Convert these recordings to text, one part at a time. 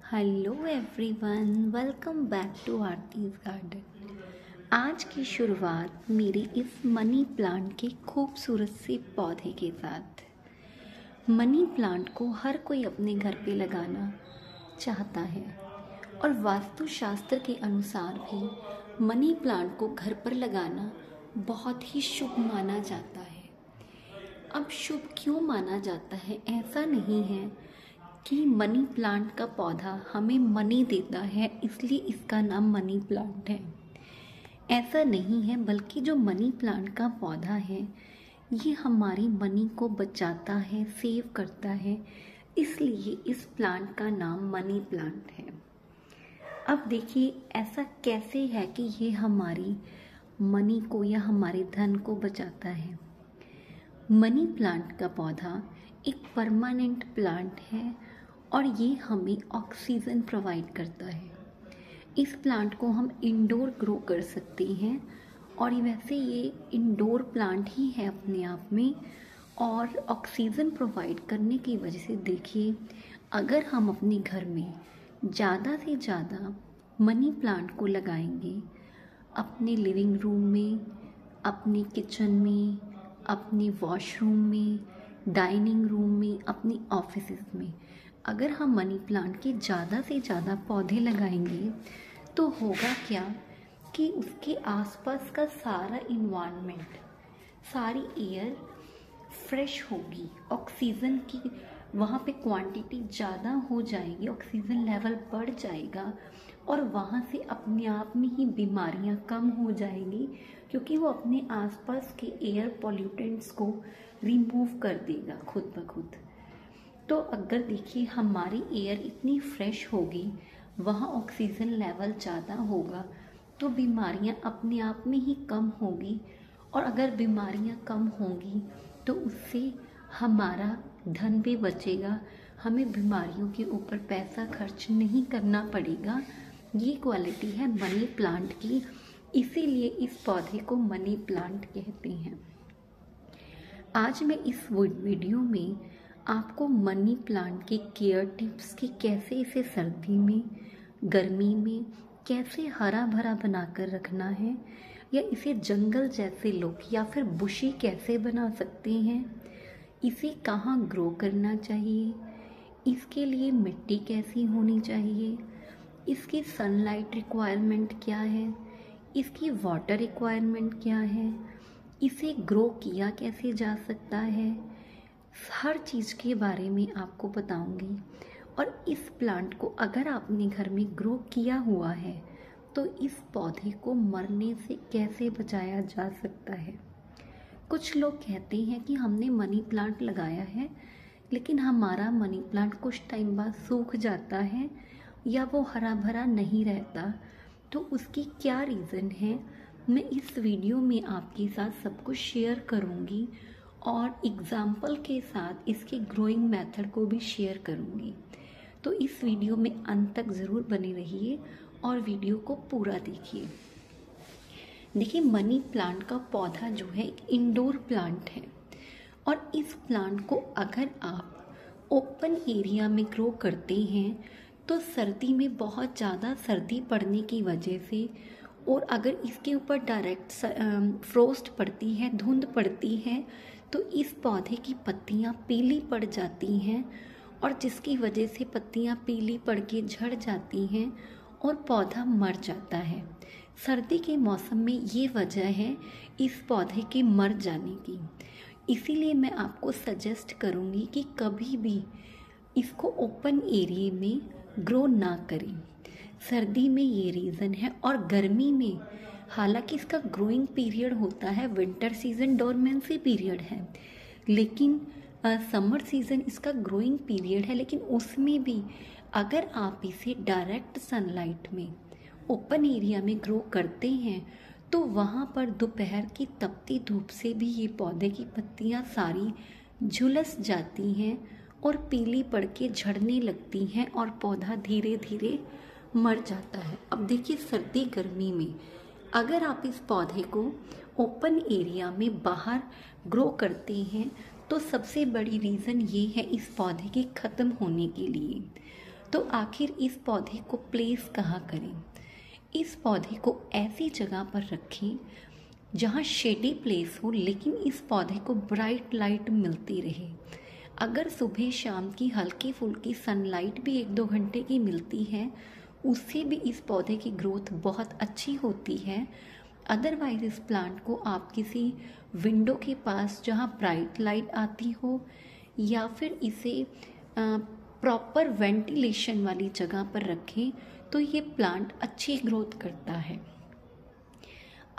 Hello everyone, welcome back to Aarti's garden. आज की शुरुआत मेरे इस मनी प्लांट के खूबसूरत से पौधे के साथ। मनी प्लांट को हर कोई अपने घर पे लगाना चाहता है और वास्तुशास्त्र के अनुसार भी मनी प्लांट को घर पर लगाना बहुत ही शुभ माना जाता है। अब शुभ क्यों माना जाता है? ऐसा नहीं है कि मनी प्लांट का पौधा हमें मनी देता है इसलिए इसका नाम मनी प्लांट है। ऐसा नहीं है, बल्कि जो मनी प्लांट का पौधा है ये हमारी मनी को बचाता है, सेव करता है, इसलिए इस प्लांट का नाम मनी प्लांट है। अब देखिए ऐसा कैसे है कि ये हमारी मनी को या हमारे धन को बचाता है। मनी प्लांट का पौधा एक परमानेंट प्लांट है और ये हमें ऑक्सीजन प्रोवाइड करता है। इस प्लांट को हम इंडोर ग्रो कर सकते हैं और वैसे ये इंडोर प्लांट ही है अपने आप में, और ऑक्सीजन प्रोवाइड करने की वजह से देखिए अगर हम अपने घर में ज़्यादा से ज़्यादा मनी प्लांट को लगाएंगे, अपने लिविंग रूम में, अपने किचन में, अपने वॉशरूम में, डाइनिंग रूम में, अपनी ऑफिसेस में अगर हम मनी प्लांट के ज़्यादा से ज़्यादा पौधे लगाएंगे तो होगा क्या कि उसके आसपास का सारा इन्वायरमेंट, सारी एयर फ्रेश होगी, ऑक्सीजन की वहाँ पे क्वांटिटी ज़्यादा हो जाएगी, ऑक्सीजन लेवल बढ़ जाएगा और वहाँ से अपने आप में ही बीमारियाँ कम हो जाएंगी, क्योंकि वो अपने आसपास के एयर पॉल्यूटेंट्स को रिमूव कर देगा खुद ब खुद। तो अगर देखिए हमारी एयर इतनी फ्रेश होगी, वहाँ ऑक्सीजन लेवल ज़्यादा होगा तो बीमारियाँ अपने आप में ही कम होगी, और अगर बीमारियाँ कम होंगी तो उससे हमारा धन भी बचेगा, हमें बीमारियों के ऊपर पैसा खर्च नहीं करना पड़ेगा। ये क्वालिटी है मनी प्लांट की, इसीलिए इस पौधे को मनी प्लांट कहते हैं। आज मैं इस वीडियो में आपको मनी प्लांट के केयर टिप्स कि कैसे इसे सर्दी में, गर्मी में कैसे हरा भरा बनाकर रखना है, या इसे जंगल जैसे लुक या फिर बुशी कैसे बना सकते हैं, इसे कहाँ ग्रो करना चाहिए, इसके लिए मिट्टी कैसी होनी चाहिए, इसकी सनलाइट रिक्वायरमेंट क्या है, इसकी वाटर रिक्वायरमेंट क्या है, इसे ग्रो किया कैसे जा सकता है, हर चीज़ के बारे में आपको बताऊंगी। और इस प्लांट को अगर आपने घर में ग्रो किया हुआ है तो इस पौधे को मरने से कैसे बचाया जा सकता है। कुछ लोग कहते हैं कि हमने मनी प्लांट लगाया है लेकिन हमारा मनी प्लांट कुछ टाइम बाद सूख जाता है या वो हरा भरा नहीं रहता, तो उसकी क्या रीज़न है मैं इस वीडियो में आपके साथ सब कुछ शेयर करूँगी और एग्जाम्पल के साथ इसके ग्रोइंग मेथड को भी शेयर करूँगी। तो इस वीडियो में अंत तक ज़रूर बने रहिए और वीडियो को पूरा देखिए। देखिए मनी प्लांट का पौधा जो है एक इंडोर प्लांट है और इस प्लांट को अगर आप ओपन एरिया में ग्रो करते हैं तो सर्दी में बहुत ज़्यादा सर्दी पड़ने की वजह से, और अगर इसके ऊपर डायरेक्ट फ्रोस्ट पड़ती है, धुंध पड़ती है, तो इस पौधे की पत्तियां पीली पड़ जाती हैं और जिसकी वजह से पत्तियां पीली पड़ के झड़ जाती हैं और पौधा मर जाता है। सर्दी के मौसम में ये वजह है इस पौधे के मर जाने की। इसीलिए मैं आपको सजेस्ट करूँगी कि कभी भी इसको ओपन एरिया में ग्रो ना करें। सर्दी में ये रीज़न है, और गर्मी में हालांकि इसका ग्रोइंग पीरियड होता है, विंटर सीजन डोरमेंसी पीरियड है, लेकिन समर सीजन इसका ग्रोइंग पीरियड है, लेकिन उसमें भी अगर आप इसे डायरेक्ट सनलाइट में ओपन एरिया में ग्रो करते हैं तो वहाँ पर दोपहर की तपती धूप से भी ये पौधे की पत्तियाँ सारी झुलस जाती हैं और पीली पड़ के झड़ने लगती हैं और पौधा धीरे धीरे मर जाता है। अब देखिए सर्दी गर्मी में अगर आप इस पौधे को ओपन एरिया में बाहर ग्रो करते हैं तो सबसे बड़ी रीज़न ये है इस पौधे के ख़त्म होने के लिए। तो आखिर इस पौधे को प्लेस कहाँ करें? इस पौधे को ऐसी जगह पर रखें जहाँ शेडी प्लेस हो, लेकिन इस पौधे को ब्राइट लाइट मिलती रहे। अगर सुबह शाम की हल्की फुल्की सनलाइट भी 1-2 घंटे की मिलती है, उससे भी इस पौधे की ग्रोथ बहुत अच्छी होती है। अदरवाइज इस प्लांट को आप किसी विंडो के पास जहाँ ब्राइट लाइट आती हो, या फिर इसे प्रॉपर वेंटिलेशन वाली जगह पर रखें तो ये प्लांट अच्छी ग्रोथ करता है।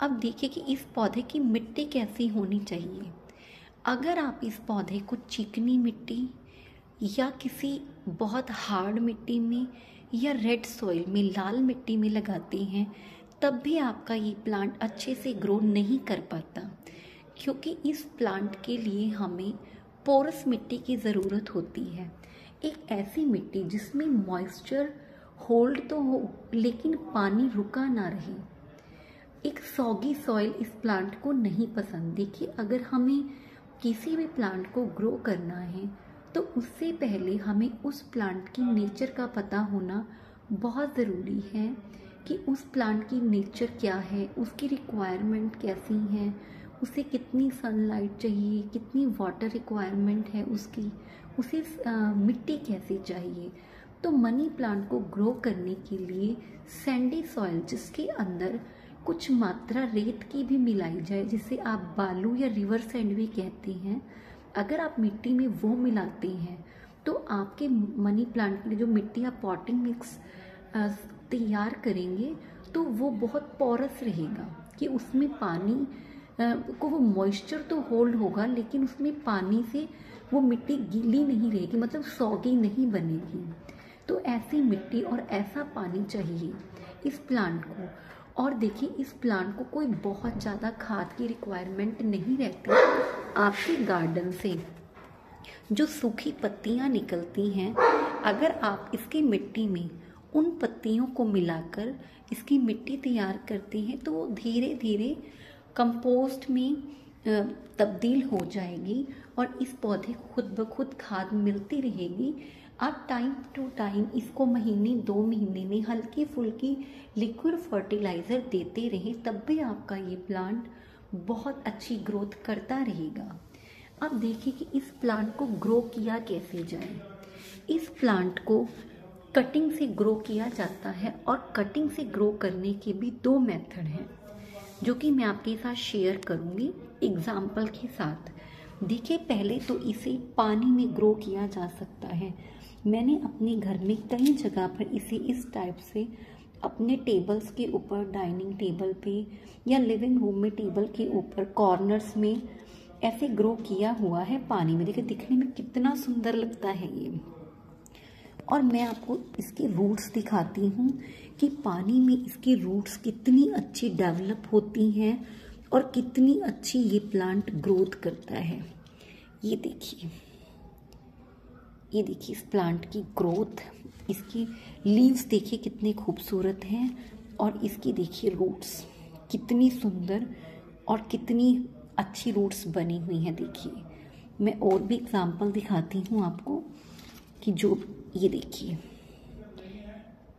अब देखिए कि इस पौधे की मिट्टी कैसी होनी चाहिए। अगर आप इस पौधे को चिकनी मिट्टी या किसी बहुत हार्ड मिट्टी में या रेड सॉइल में, लाल मिट्टी में लगाते हैं, तब भी आपका ये प्लांट अच्छे से ग्रो नहीं कर पाता, क्योंकि इस प्लांट के लिए हमें पोरस मिट्टी की ज़रूरत होती है। एक ऐसी मिट्टी जिसमें मॉइस्चर होल्ड तो हो लेकिन पानी रुका ना रहे। एक सॉगी सॉइल इस प्लांट को नहीं पसंद। देखिए, अगर हमें किसी भी प्लांट को ग्रो करना है तो उससे पहले हमें उस प्लांट की नेचर का पता होना बहुत ज़रूरी है कि उस प्लांट की नेचर क्या है, उसकी रिक्वायरमेंट कैसी है, उसे कितनी सनलाइट चाहिए, कितनी वाटर रिक्वायरमेंट है उसकी, उसे मिट्टी कैसी चाहिए। तो मनी प्लांट को ग्रो करने के लिए सैंडी सॉइल, जिसके अंदर कुछ मात्रा रेत की भी मिलाई जाए, जिसे आप बालू या रिवर सैंड भी कहते हैं, अगर आप मिट्टी में वो मिलाते हैं तो आपके मनी प्लांट के लिए जो मिट्टी आप पॉटिंग मिक्स तैयार करेंगे तो वो बहुत पोरस रहेगा, कि उसमें पानी को वो मॉइस्चर तो होल्ड होगा, लेकिन उसमें पानी से वो मिट्टी गीली नहीं रहेगी, मतलब सॉगी नहीं बनेगी। तो ऐसी मिट्टी और ऐसा पानी चाहिए इस प्लांट को। और देखिए, इस प्लांट को कोई बहुत ज़्यादा खाद की रिक्वायरमेंट नहीं रहती। आपके गार्डन से जो सूखी पत्तियां निकलती हैं, अगर आप इसकी मिट्टी में उन पत्तियों को मिलाकर इसकी मिट्टी तैयार करते हैं तो वो धीरे धीरे कंपोस्ट में तब्दील हो जाएगी और इस पौधे को खुद ब खुद खाद मिलती रहेगी। आप टाइम टू टाइम इसको महीने 2 महीने में हल्की फुल्की लिक्विड फर्टिलाइज़र देते रहें, तब भी आपका ये प्लांट बहुत अच्छी ग्रोथ करता रहेगा। अब देखिए कि इस प्लांट को ग्रो किया कैसे जाए। इस प्लांट को कटिंग से ग्रो किया जाता है, और कटिंग से ग्रो करने के भी 2 मेथड हैं, जो कि मैं आपके साथ शेयर करूँगी एग्जाम्पल के साथ। देखिए, पहले तो इसे पानी में ग्रो किया जा सकता है। मैंने अपने घर में कई जगह पर इसे इस टाइप से अपने टेबल्स के ऊपर, डाइनिंग टेबल पे या लिविंग रूम में टेबल के ऊपर कॉर्नर्स में ऐसे ग्रो किया हुआ है पानी में। देखिए, दिखने में कितना सुंदर लगता है ये। और मैं आपको इसके रूट्स दिखाती हूँ कि पानी में इसकी रूट्स कितनी अच्छी डेवलप होती हैं और कितनी अच्छी ये प्लांट ग्रोथ करता है। ये देखिए इस प्लांट की ग्रोथ, इसकी लीव्स देखिए कितने खूबसूरत हैं, और इसकी देखिए रूट्स कितनी सुंदर और कितनी अच्छी रूट्स बनी हुई हैं। देखिए, मैं और भी एग्जांपल दिखाती हूँ आपको कि जो ये देखिए,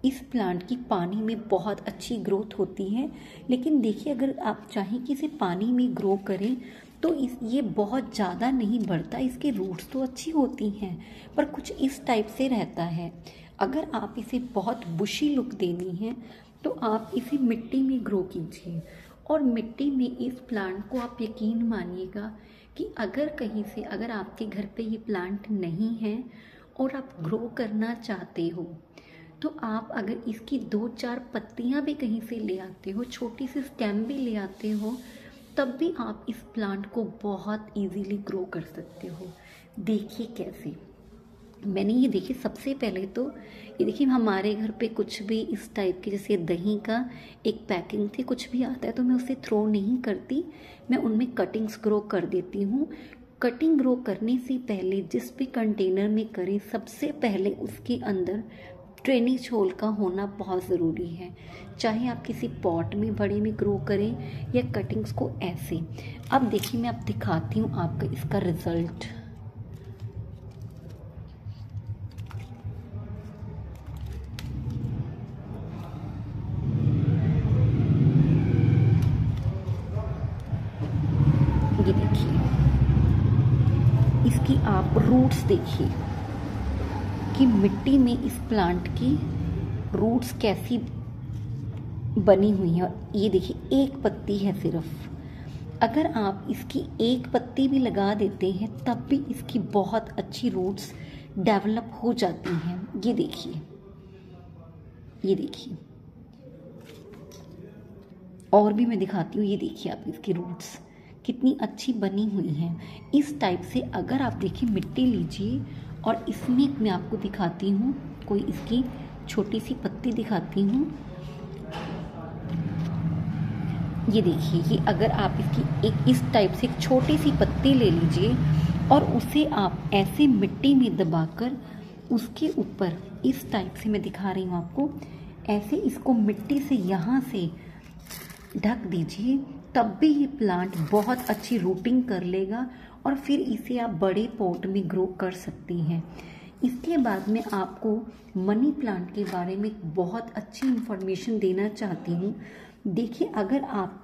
इस प्लांट की पानी में बहुत अच्छी ग्रोथ होती है। लेकिन देखिए, अगर आप चाहें कि इसे पानी में ग्रो करें तो ये बहुत ज़्यादा नहीं बढ़ता। इसके रूट्स तो अच्छी होती हैं, पर कुछ इस टाइप से रहता है। अगर आप इसे बहुत बुशी लुक देनी है तो आप इसे मिट्टी में ग्रो कीजिए। और मिट्टी में इस प्लांट को आप यकीन मानिएगा कि अगर आपके घर पे ये प्लांट नहीं है और आप ग्रो करना चाहते हो, तो आप अगर इसकी 2-4 पत्तियां भी कहीं से ले आते हो, छोटी सी स्टेम भी ले आते हो, तब भी आप इस प्लांट को बहुत इजीली ग्रो कर सकते हो। देखिए कैसे मैंने ये देखिए, सबसे पहले तो ये देखिए, हमारे घर पे कुछ भी इस टाइप के, जैसे दही का एक पैकिंग थी, कुछ भी आता है तो मैं उसे थ्रो नहीं करती, मैं उनमें कटिंग्स ग्रो कर देती हूँ। कटिंग ग्रो करने से पहले जिस भी कंटेनर में करें, सबसे पहले उसके अंदर ड्रेनेज होल का होना बहुत ज़रूरी है। चाहे आप किसी पॉट में बड़े में ग्रो करें या कटिंग्स को ऐसे। अब देखिए, मैं आप दिखाती हूँ आपका इसका रिजल्ट। इसकी आप रूट्स देखिए कि मिट्टी में इस प्लांट की रूट्स कैसी बनी हुई है। ये देखिए एक पत्ती है सिर्फ, अगर आप इसकी एक पत्ती भी लगा देते हैं तब भी इसकी बहुत अच्छी रूट्स डेवलप हो जाती हैं। ये देखिए, ये देखिए, और भी मैं दिखाती हूँ। ये देखिए आप इसकी रूट्स कितनी अच्छी बनी हुई हैं। इस टाइप से अगर आप देखिए मिट्टी लीजिए और इसमें मैं आपको दिखाती हूँ, कोई इसकी छोटी सी पत्ती दिखाती हूँ। ये देखिए, ये अगर आप इसकी एक इस टाइप से एक छोटी सी पत्ती ले लीजिए और उसे आप ऐसे मिट्टी में दबाकर उसके ऊपर इस टाइप से मैं दिखा रही हूँ आपको, ऐसे इसको मिट्टी से यहाँ से ढक दीजिए, तब भी ये प्लांट बहुत अच्छी रूटिंग कर लेगा और फिर इसे आप बड़े पॉट में ग्रो कर सकती हैं। इसके बाद मैं आपको मनी प्लांट के बारे में बहुत अच्छी इन्फॉर्मेशन देना चाहती हूँ। देखिए, अगर आप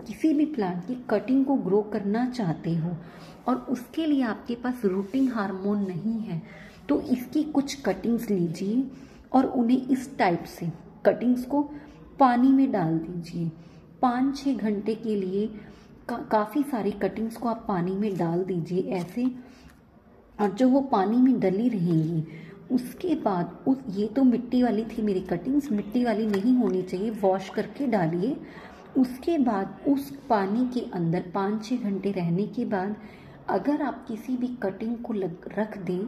किसी भी प्लांट की कटिंग को ग्रो करना चाहते हो और उसके लिए आपके पास रूटिंग हार्मोन नहीं है, तो इसकी कुछ कटिंग्स लीजिए और उन्हें इस टाइप से कटिंग्स को पानी में डाल दीजिए 5-6 घंटे के लिए। काफ़ी सारी कटिंग्स को आप पानी में डाल दीजिए ऐसे, और जो वो पानी में डली रहेंगी उसके बाद ये तो मिट्टी वाली थी मेरी कटिंग्स, मिट्टी वाली नहीं होनी चाहिए, वॉश करके डालिए। उसके बाद उस पानी के अंदर 5-6 घंटे रहने के बाद अगर आप किसी भी कटिंग को रख दें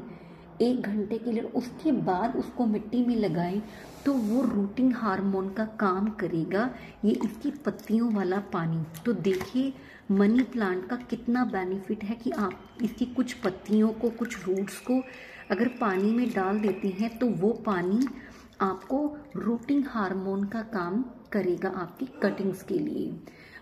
1 घंटे के लिए, उसके बाद उसको मिट्टी में लगाएं, तो वो रूटिंग हार्मोन का काम करेगा, ये इसकी पत्तियों वाला पानी। तो देखिए मनी प्लांट का कितना बेनिफिट है कि आप इसकी कुछ पत्तियों को, कुछ रूट्स को अगर पानी में डाल देती हैं तो वो पानी आपको रूटिंग हार्मोन का काम करेगा आपकी कटिंग्स के लिए।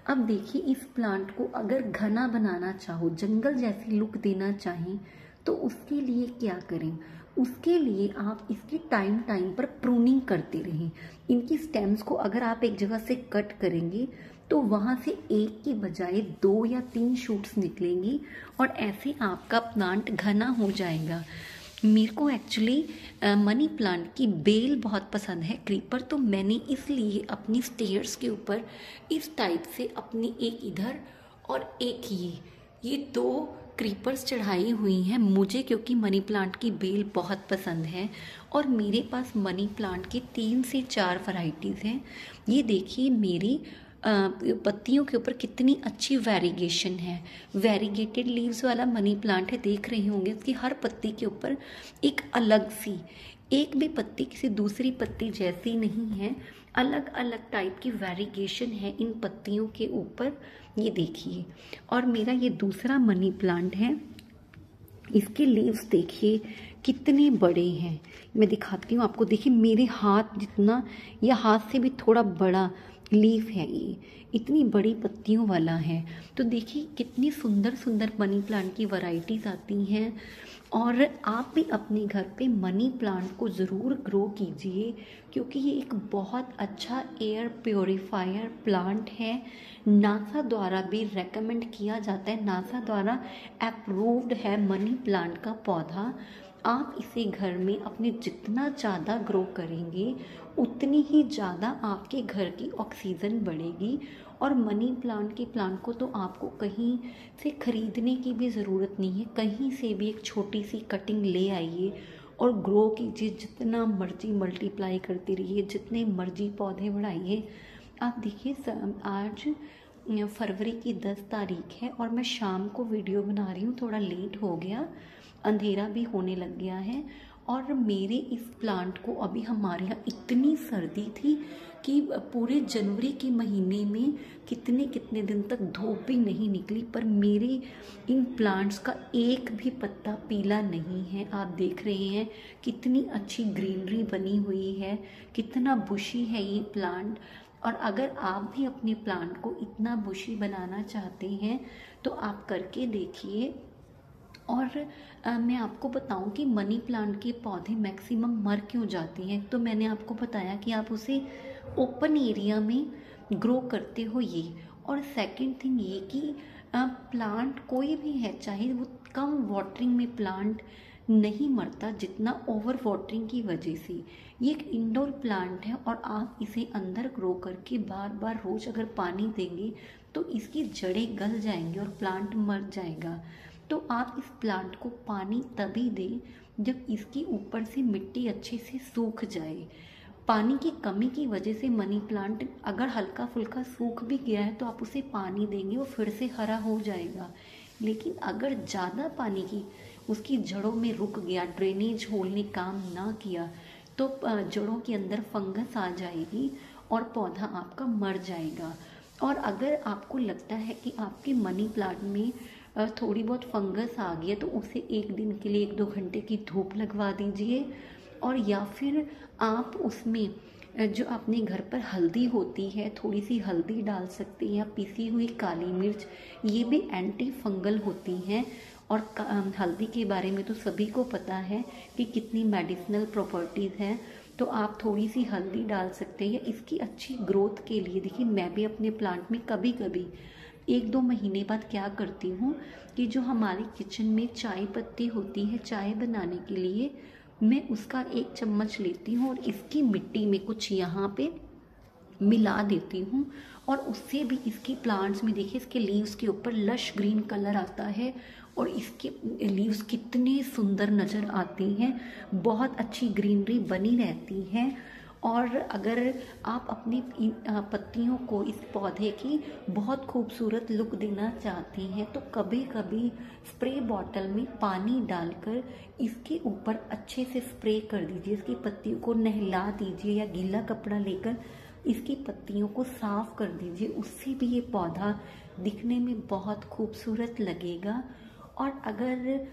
अब देखिए, इस प्लांट को अगर घना बनाना चाहो, जंगल जैसी लुक देना चाहें, तो उसके लिए क्या करें? उसके लिए आप इसकी टाइम टाइम पर प्रूनिंग करते रहें। इनकी स्टेम्स को अगर आप एक जगह से कट करेंगे तो वहाँ से एक के बजाय 2 या 3 शूट्स निकलेंगी और ऐसे आपका प्लांट घना हो जाएगा। मेरे को एक्चुअली मनी प्लांट की बेल बहुत पसंद है, क्रीपर, तो मैंने इसलिए अपनी स्टेयर्स के ऊपर इस टाइप से अपनी एक इधर और एक ये 2 क्रीपर्स चढ़ाई हुई हैं मुझे, क्योंकि मनी प्लांट की बेल बहुत पसंद है। और मेरे पास मनी प्लांट की 3 से 4 वैरायटीज़ हैं। ये देखिए मेरी पत्तियों के ऊपर कितनी अच्छी वेरीगेशन है। वेरीगेटेड लीव्स वाला मनी प्लांट है, देख रहे होंगे इसकी हर पत्ती के ऊपर एक अलग सी, एक भी पत्ती किसी दूसरी पत्ती जैसी नहीं है, अलग अलग टाइप की वेरीगेशन है इन पत्तियों के ऊपर। ये देखिए, और मेरा ये दूसरा मनी प्लांट है, इसके लीव्स देखिए कितने बड़े हैं। मैं दिखाती हूँ आपको, देखिए मेरे हाथ जितना या हाथ से भी थोड़ा बड़ा लीफ है, ये इतनी बड़ी पत्तियों वाला है। तो देखिए कितनी सुंदर सुंदर मनी प्लांट की वैरायटीज आती हैं। और आप भी अपने घर पे मनी प्लांट को ज़रूर ग्रो कीजिए, क्योंकि ये एक बहुत अच्छा एयर प्योरीफायर प्लांट है। नासा द्वारा भी रेकमेंड किया जाता है, नासा द्वारा अप्रूव्ड है मनी प्लांट का पौधा। आप इसे घर में अपने जितना ज़्यादा ग्रो करेंगे उतनी ही ज़्यादा आपके घर की ऑक्सीजन बढ़ेगी। और मनी प्लांट के प्लांट को तो आपको कहीं से ख़रीदने की भी ज़रूरत नहीं है, कहीं से भी एक छोटी सी कटिंग ले आइए और ग्रो कीजिए, जितना मर्जी मल्टीप्लाई करते रहिए, जितने मर्जी पौधे बढ़ाइए। आप देखिए आज फरवरी की 10 तारीख है और मैं शाम को वीडियो बना रही हूँ, थोड़ा लेट हो गया, अंधेरा भी होने लग गया है। और मेरे इस प्लांट को अभी हमारे यहाँ इतनी सर्दी थी कि पूरे जनवरी के महीने में कितने कितने दिन तक धूप भी नहीं निकली, पर मेरे इन प्लांट्स का एक भी पत्ता पीला नहीं है। आप देख रहे हैं कितनी अच्छी ग्रीनरी बनी हुई है, कितना बुशी है ये प्लांट। और अगर आप भी अपने प्लांट को इतना बुशी बनाना चाहते हैं तो आप करके देखिए। और मैं आपको बताऊं कि मनी प्लांट के पौधे मैक्सिमम मर क्यों जाते हैं, तो मैंने आपको बताया कि आप उसे ओपन एरिया में ग्रो करते हो ये। और सेकंड थिंग ये कि प्लांट कोई भी है, चाहे वो कम वाटरिंग में प्लांट नहीं मरता जितना ओवर वाटरिंग की वजह से। ये एक इंडोर प्लांट है और आप इसे अंदर ग्रो करके बार बार रोज अगर पानी देंगे तो इसकी जड़ें गल जाएंगी और प्लांट मर जाएगा। तो आप इस प्लांट को पानी तभी दें जब इसके ऊपर से मिट्टी अच्छे से सूख जाए। पानी की कमी की वजह से मनी प्लांट अगर हल्का फुल्का सूख भी गया है तो आप उसे पानी देंगे वो फिर से हरा हो जाएगा। लेकिन अगर ज़्यादा पानी की उसकी जड़ों में रुक गया, ड्रेनेज होल ने काम ना किया, तो जड़ों के अंदर फंगस आ जाएगी और पौधा आपका मर जाएगा। और अगर आपको लगता है कि आपके मनी प्लांट में थोड़ी बहुत फंगस आ गई है तो उसे एक दिन के लिए 1-2 घंटे की धूप लगवा दीजिए। और या फिर आप उसमें जो अपने घर पर हल्दी होती है थोड़ी सी हल्दी डाल सकते हैं या पिसी हुई काली मिर्च, ये भी एंटी फंगल होती हैं। और हल्दी के बारे में तो सभी को पता है कि कितनी मेडिसिनल प्रॉपर्टीज़ हैं। तो आप थोड़ी सी हल्दी डाल सकते हैं इसकी अच्छी ग्रोथ के लिए। देखिए मैं भी अपने प्लांट में कभी कभी 1-2 महीने बाद क्या करती हूँ कि जो हमारी किचन में चाय पत्ती होती है चाय बनाने के लिए, मैं उसका 1 चम्मच लेती हूँ और इसकी मिट्टी में कुछ यहाँ पे मिला देती हूँ और उससे भी इसके प्लांट्स में देखिए इसके लीव्स के ऊपर लश ग्रीन कलर आता है और इसके लीव्स कितने सुंदर नज़र आती हैं, बहुत अच्छी ग्रीनरी बनी रहती है। और अगर आप अपनी पत्तियों को इस पौधे की बहुत खूबसूरत लुक देना चाहते हैं तो कभी कभी स्प्रे बॉटल में पानी डालकर इसके ऊपर अच्छे से स्प्रे कर दीजिए। इसकी पत्तियों को नहला दीजिए या गीला कपड़ा लेकर इसकी पत्तियों को साफ कर दीजिए, उससे भी ये पौधा दिखने में बहुत खूबसूरत लगेगा। और अगर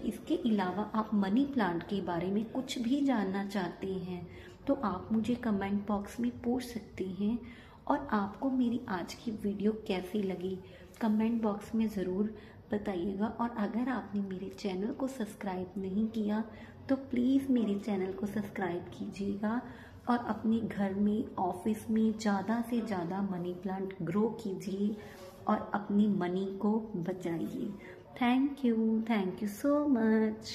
इसके अलावा आप मनी प्लांट के बारे में कुछ भी जानना चाहते हैं तो आप मुझे कमेंट बॉक्स में पूछ सकते हैं। और आपको मेरी आज की वीडियो कैसी लगी कमेंट बॉक्स में ज़रूर बताइएगा। और अगर आपने मेरे चैनल को सब्सक्राइब नहीं किया तो प्लीज़ मेरे चैनल को सब्सक्राइब कीजिएगा और अपने घर में ऑफिस में ज़्यादा से ज़्यादा मनी प्लांट ग्रो कीजिए और अपनी मनी को बचाइए। Thank you so much.